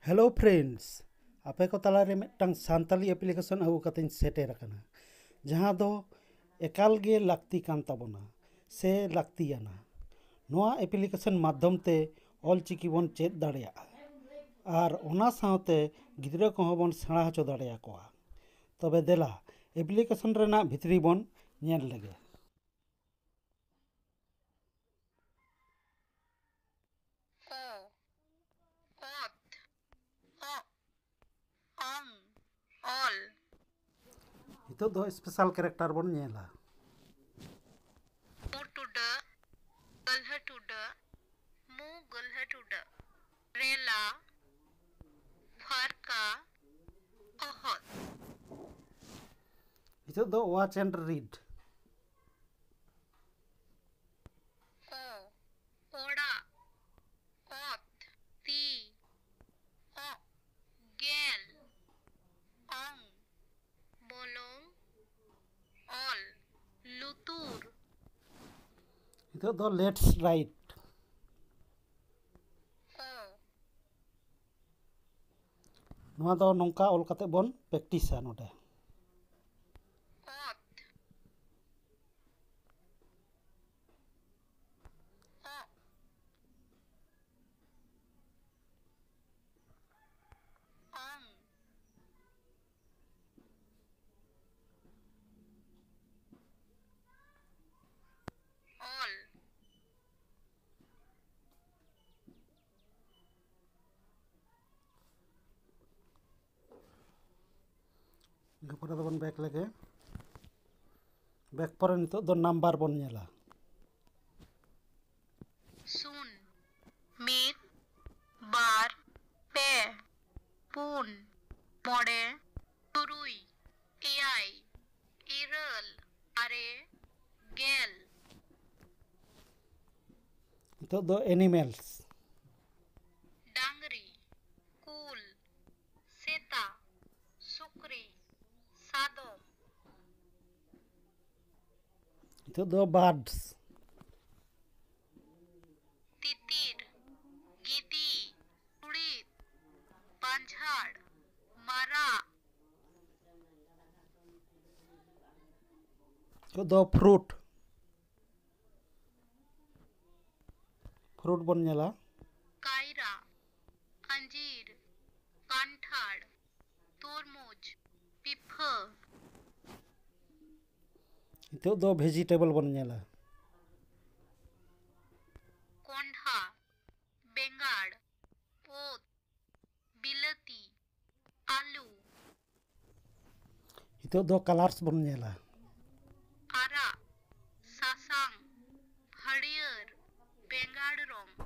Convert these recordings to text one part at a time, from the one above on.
Hello friends आपे को तालारे मिदटांग सान्ताली application आगु कतें सेटेर आकाना जहाँ दो एकाल गे लाक्ति कान ताबोना से लाक्तियाना नोआ एप्लीकेशन माध्यम ते ऑलचिकी बोन चेद दाड़ेया आर ओना सावते गिद्रा कोहों बोन सेड़ा हचो दाड़ेया कोआ तबे देला एप्लीकेशन रेना भितरी बोन नेल लेगे। हितो दो स्पेशल कैरेक्टर बोन नेला टुडा गल्हा टुडा मु गल्हा टुडा रेला फरका अहत हितो दो वॉच एंड रीड ओड़ा ओत ती ओ गेल ओंग बोलोंग ऑल लुतुर हितो दो लेट्स राइट नोआ दो नोंका ऑल कते बोन प्रैक्टिसा नोडे ᱯᱚᱨᱮ ᱫᱚᱵᱚᱱ ᱵᱮᱠ ᱞᱮᱜᱮ ᱵᱮᱠ ᱯᱚᱨᱮ ᱱᱤᱛᱚᱜ ᱫᱚ ᱱᱟᱢᱵᱟᱨ ᱵᱚᱱ ᱧᱮᱞᱟ सुन मीत बार पे पुन मोड़े तुरुई एआई इरल अरे गेल नितोग दो एनिमल्स डांगरी कुल सेता सुक्री सादोम नितोग दो बर्ड्स तितिर गिदी उड़ीद पांझाड़ मारा नितोग दो फ्रूट फ्रूट बन नेला कायरा अंजीर कांठाड़ तरमुज पिफा नितोग दो वेजिटेबल बन नेला कोंढा बेंगाड़ पोत बिलती आलू नितोग दो कलर्स बन नेला आरा सासांग हरियर बेंगाड़ रंग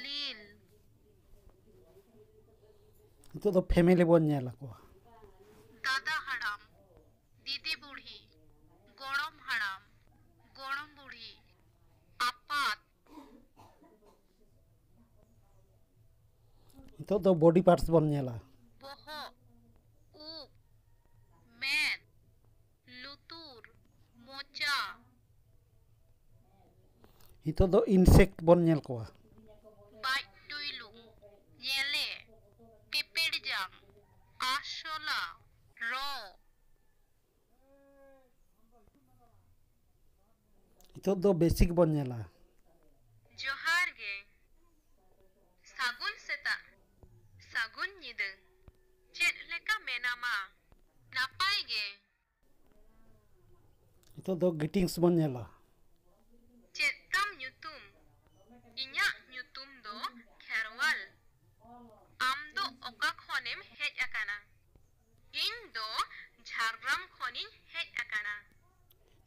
लील नितोग दो फैमिली बन नेला को दादा हड़ाम दीदी बूढ़ी गोड़म हड़ाम गोड़म बूढ़ी आपात नितोग दो बॉडी पार्ट्स बन नेला बोहो ऊप मेद लुतुर मोचा नितोग दो इंसेक्ट बन नेल कोआ बाइट टुइलू येले पिपिड़जांग आशोला रो नितोग दो बेसिक बन नेला जोहार गे सागुन सेता सागुन निद चेद लेका मेनामा नापाय गे नितोग दो ग्रीटिंग्स बन नेला चेद ताम ᱧᱩᱛᱩᱢ इᱧᱟᱜ ᱧᱩᱛᱩᱢ दो खेरवाल आम दो ओका खनेम हेज आकाना ᱤᱧ दो झारग्राम खनिñ हेज आकाना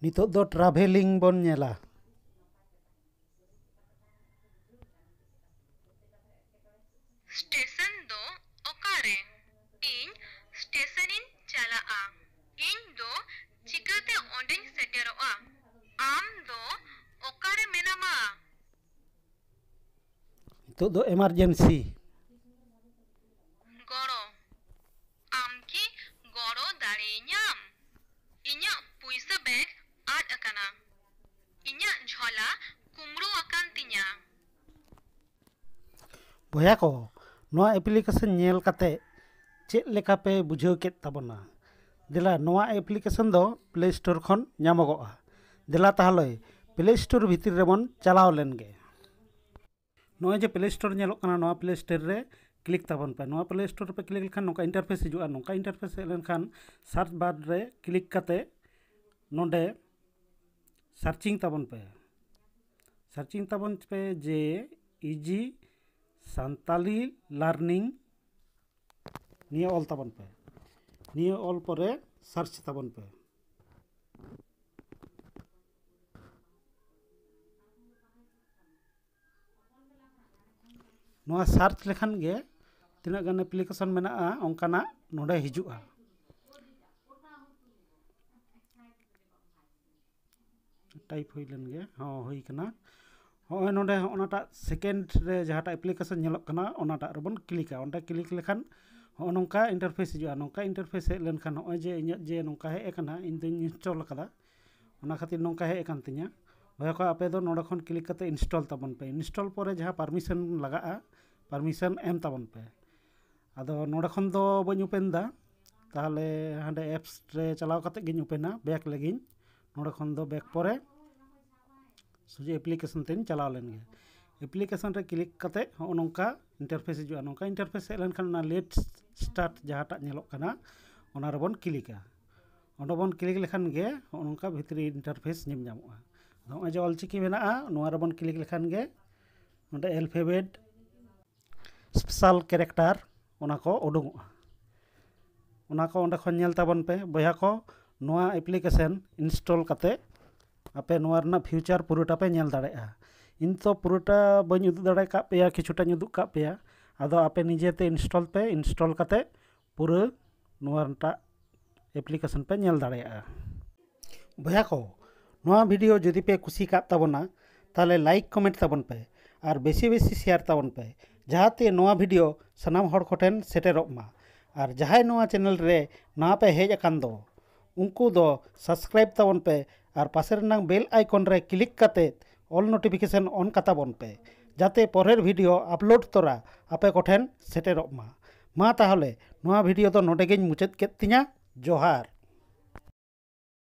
नितोग दो ट्रैवलिंग बन नेला स्टेशन दो ओकारे ᱤᱧ स्टेशनिñ चालाआ ᱤᱧ दो चिकाते ओंडेñ सेटेरोआ आम दो ओकारे मेनामा नितोग दो इमरजेंसी गड़ो आम की गड़ो दाड़ेयाम इᱧᱟᱜ पुइसा बैग आद अकाना इᱧᱟᱜ झोला कुमड़ो अकान तिᱧा बया को नोआ एप्लीकेशन नेल काते चेक लेका पे बुझाव केत ताबोना देला नोआ एप्लीकेशन दो प्ले स्टोर खन नामगोआ देला ताहले प्ले स्टोर भितर रेबन चलाव लेनगे नोए जे प्ले स्टोर नेलोक काना नोआ प्ले स्टोर रे क्लिक ताबन पे नोआ प्ले स्टोर पे क्लिक लेखान नोका इंटरफेस हिजुआ नोका इंटरफेस हेज लेनखान सर्च बार रे क्लिक काते नोंडे सर्चिंग ताबन पे जे इजी सान्ताली लार्निंग निये ऑल ताबन पे निये ऑल परे सर्च ताबन पे नोआ सर्च लेखान गे तीना गान एप्लीकेशन मेना ओंकाना नोंडे हिजुआ टाइप हुई लेन गे हाँ हुई कना हाँ नोंडे ओनाटा सेकेंड रे जहाटा एप्लीकेशन नेलोक कना ओनाटा रेबन क्लिका ओंडे क्लिक लेखान हाँ नोंका इंटरफेस हिजुआ नोंका इंटरफेस हेज लेनखान हाँ जे इᱧ जे नोंका हेज कना इन दोኝ इंस्टॉल कदा ओना खातिर नोंका हेज कान तिᱧा भाई को आपे दो नोंडे खन क्लिक करते इंस्टॉल ताबन पे इंस्टॉल परे जहाँ परमिशन लगा परमिशन एम ताबन पे आदो नोंडे खन दो बኝ ओपन दा ताहले हांडे एप्स रे चलाव कते गिñ ओपना बैक लगिñ नोंडे खन दो बैक परे सुजे एप्लीकेशन तेन चलाव लेन गे एप्लीकेशन रे क्लिक कते हाँ नोंका इंटरफेस हिजुआ नोंका इंटरफेस हेज लेनखान ना लेट स्टार्ट जहाँटा नेलोक कना ओना रेबन क्लिका ओंडे बन क्लिक लेखान गे हाँ नोंका भितरी इंटरफेस नेम ᱧᱟᱢᱚᱜᱼᱟ ᱱᱚᱜᱼᱚᱭ ᱡᱮ ᱚᱞᱪᱤᱠᱤ ᱢᱮᱱᱟᱜᱼᱟ ᱱᱚᱣᱟ ᱨᱮᱵᱚᱱ ᱠᱞᱤᱠ ᱞᱮᱠᱷᱟन ᱜᱮ ᱱᱚᱰᱮ ᱮᱞᱯᱷᱟᱵᱮᱴ ᱥᱯᱮᱥᱟᱞ ᱠᱮᱨᱮᱠᱴᱟᱨ ᱚᱱᱟ ᱠᱚ ᱩᱰᱩᱝᱚᱜᱼᱟ ᱚᱱᱟ ᱠᱚ ᱚᱸᱰᱮ ᱠᱷᱚᱱ ᱧᱮᱞ ᱛᱟᱵᱚᱱ ᱯᱮ ᱵᱚᱭᱦᱟ ᱠᱚ ᱱᱚᱣᱟ ᱮᱯᱞᱤᱠᱮᱥᱚᱱ ᱤᱱᱥᱴᱚᱞ ᱠᱟᱛᱮ ᱟᱯᱮ ᱱᱚᱣᱟ ᱨᱮᱱᱟᱜ ᱯᱷᱤউᱪᱟᱨ ᱯᱩᱨᱟᱹᱴᱟ ᱯᱮ ᱧᱮᱞ ᱫᱟᱲᱮᱭᱟᱜᱼᱟ ᱤᱧ ᱛᱚ ᱯᱩᱨᱟᱹᱴᱟ ᱵᱟᱹᱧ ᱩᱫᱩᱜ ᱫᱟᱲᱮ ᱠᱟᱜ ᱯᱮᱭᱟ ᱠᱤᱪᱷᱩᱴᱟᱧ ᱩᱫᱩᱜ ᱠᱟᱜ ᱯᱮᱭᱟ ᱟᱫᱚ ᱟᱯᱮ ᱱᱤᱡᱮᱛᱮ ᱤᱱᱥᱴᱚᱞ ᱯᱮ ᱤᱱᱥᱴᱚᱞ ᱠᱟᱛᱮ ᱯᱩᱨᱟᱹ ᱱᱚᱣᱟ ᱨᱮᱱᱟᱜ एप्लीकेशन पे नेल दाड़ेया बया को नोआ वीडियो जदि पे कुसी का ताबोना ताले लाइक कमेंट ताबन पे और बेसी बेसी शेयर ताबन पे जहाते नोआ वीडियो सनाम हर कोठेन सेटेरोग मा और जहाय नोआ चैनल रे ना पे हेज अकान दो उनको दो सब्सक्राइब ताबन पे और पासे रनांग बेल आइकन रे क्लिक काते ऑल नोटिफिकेशन ऑन काताबन पे जाते परेर वीडियो अपलोड तोरा आपे कोठेन सेटेरोग मा ताहले नोआ वीडियो तो नोडे गेñ मुचाद केद तिñा जोहार।